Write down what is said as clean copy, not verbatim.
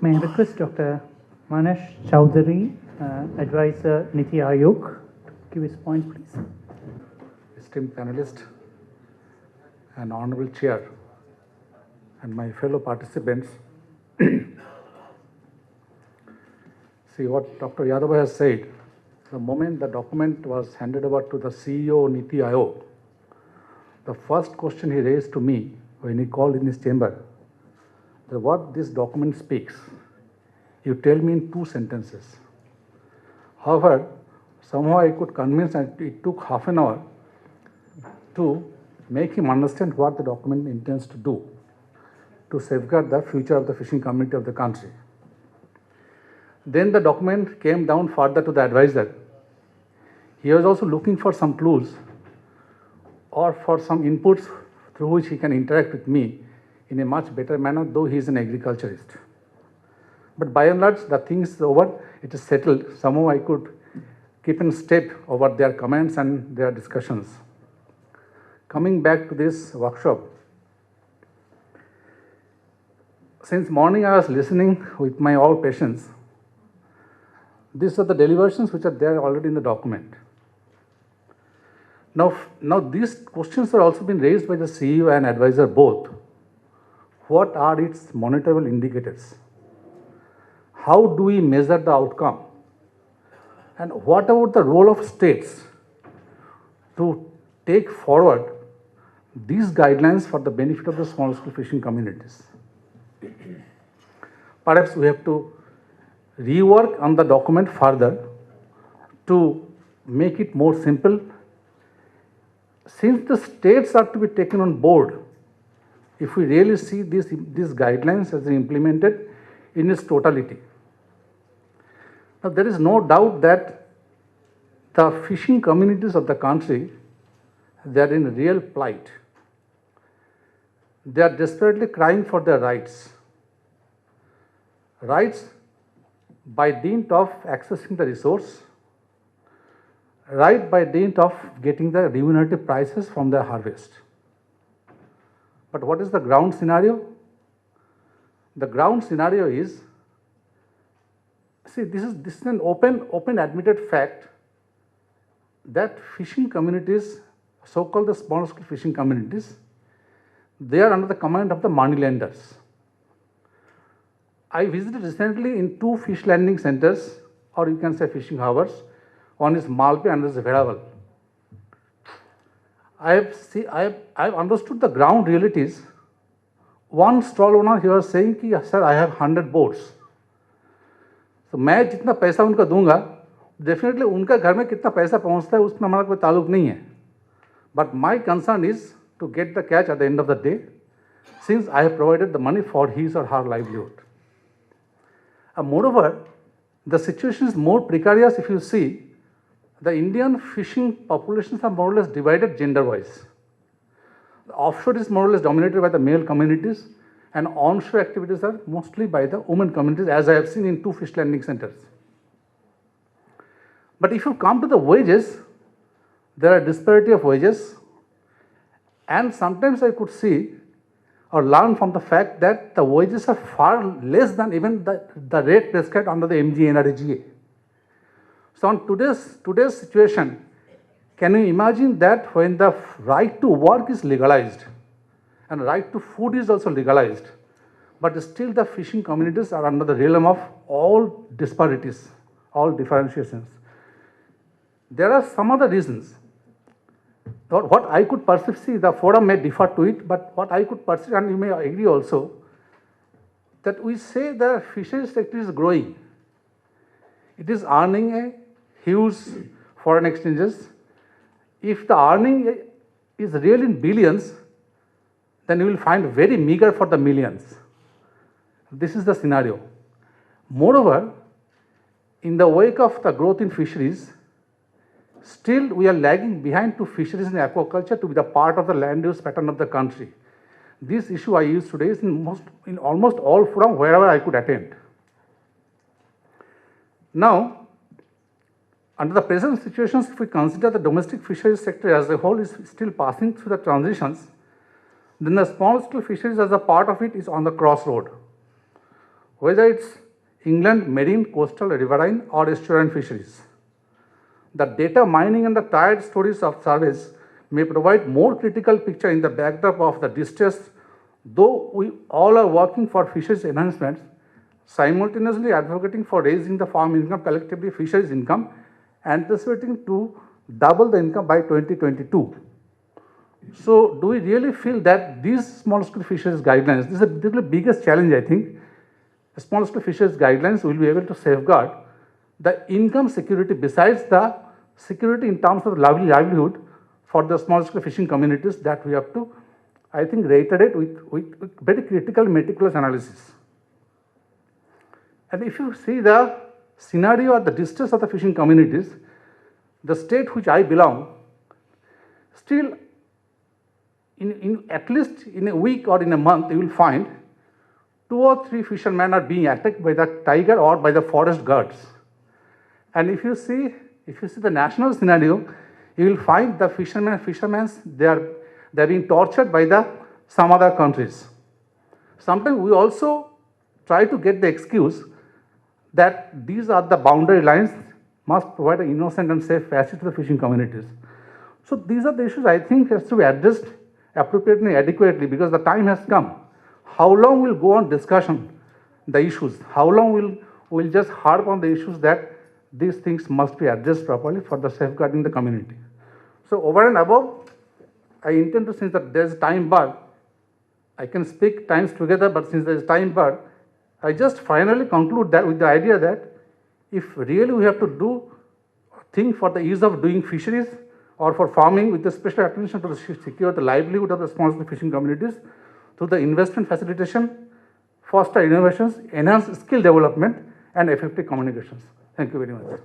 May I request Dr. Manash Choudhury, Advisor NITI Aayog, to give his point, please. Esteemed panelist and Honorable Chair and my fellow participants, see what Dr. Yadav has said. The moment the document was handed over to the CEO of NITI Aayog, the first question he raised to me when he called in his chamber, what this document speaks, you tell me in 2 sentences. However, somehow I could convince, and it took half an hour to make him understand what the document intends to do to safeguard the future of the fishing community of the country. Then the document came down further to the advisor. He was also looking for some clues or for some inputs through which he can interact with me in a much better manner, though he is an agriculturist. But by and large, the thing is over, it is settled. Somehow I could keep in step over their comments and their discussions. Coming back to this workshop, since morning I was listening with my all patience. These are the deliberations which are there already in the document. Now these questions are also been raised by the CEO and advisor both. What are its monitorable indicators? How do we measure the outcome? And what about the role of states to take forward these guidelines for the benefit of the small-scale fishing communities? Perhaps we have to rework on the document further to make it more simple. Since the states are to be taken on board, if we really see these guidelines as implemented in its totality. Now, there is no doubt that the fishing communities of the country, they are in real plight. They are desperately crying for their rights. Rights by dint of accessing the resource, right by dint of getting the remunerative prices from their harvest. But what is the ground scenario? The ground scenario is, see, this is an open admitted fact that fishing communities, so-called the small-scale fishing communities, they are under the command of the moneylenders. I visited recently in 2 fish landing centers, or you can say fishing harbors. One is Malpe and another is Vedaval. I have understood the ground realities. One stall owner, he was saying कि sir, I have 100 boats. So मैं जितना पैसा उनका दूंगा, definitely उनका घर में कितना पैसा पहुंचता है उसमें हमारा कोई ताल्लुक नहीं है. But my concern is to get the catch at the end of the day, since I have provided the money for his or her livelihood. Moreover, the situation is more precarious if you see. The Indian fishing populations are more or less divided gender-wise. The offshore is more or less dominated by the male communities, and onshore activities are mostly by the women communities, as I have seen in 2 fish landing centers. But if you come to the wages, there are disparity of wages, and sometimes I could see or learn from the fact that the wages are far less than even the rate prescribed under the MGNREGA. So on today's situation, can you imagine that when the right to work is legalized and right to food is also legalized, but still the fishing communities are under the realm of all disparities, all differentiations? There are some other reasons. What I could perceive, see, the forum may differ to it, but what I could perceive, and you may agree also, that we say the fisheries sector is growing. It is earning a huge foreign exchanges. If the earning is real in billions, then you will find very meager for the millions. This is the scenario. Moreover, in the wake of the growth in fisheries, still we are lagging behind to fisheries and aquaculture to be the part of the land use pattern of the country. This issue I use today is in almost all forums wherever I could attend. Now, under the present situations, if we consider the domestic fisheries sector as a whole is still passing through the transitions, then the small-scale fisheries as a part of it is on the crossroad. whether it's inland, marine, coastal, riverine or estuarine fisheries. The data mining and the tired stories of surveys may provide more critical picture in the backdrop of the distress, though we all are working for fisheries enhancements, simultaneously advocating for raising the farm income, collectively fisheries income, anticipating to double the income by 2022. So, do we really feel that these small scale fisheries guidelines, this is the biggest challenge I think, the small scale fisheries guidelines will be able to safeguard the income security besides the security in terms of livelihood for the small scale fishing communities that we have to, I think, reiterate with very critical meticulous analysis. And if you see the scenario or the distress of the fishing communities, the state which I belong, still in at least in a week or in a month, you will find 2 or 3 fishermen are being attacked by the tiger or by the forest guards. And if you see the national scenario, you will find the fishermen they are being tortured by some other countries. Sometimes we also try to get the excuse that these are the boundary lines must provide an innocent and safe passage to the fishing communities. So these are the issues I think has to be addressed appropriately, adequately, because the time has come. How long will go on discussion the issues? How long will just harp on the issues that these things must be addressed properly for the safeguarding the community? So over and above, I intend to, since that there is time bar, I can speak times together, but since there is time bar, I just finally conclude that with the idea that if really we have to do thing for the ease of doing fisheries or for farming with the special attention to secure the livelihood of the small scale fishing communities through the investment facilitation, foster innovations, enhance skill development and effective communications. Thank you very much.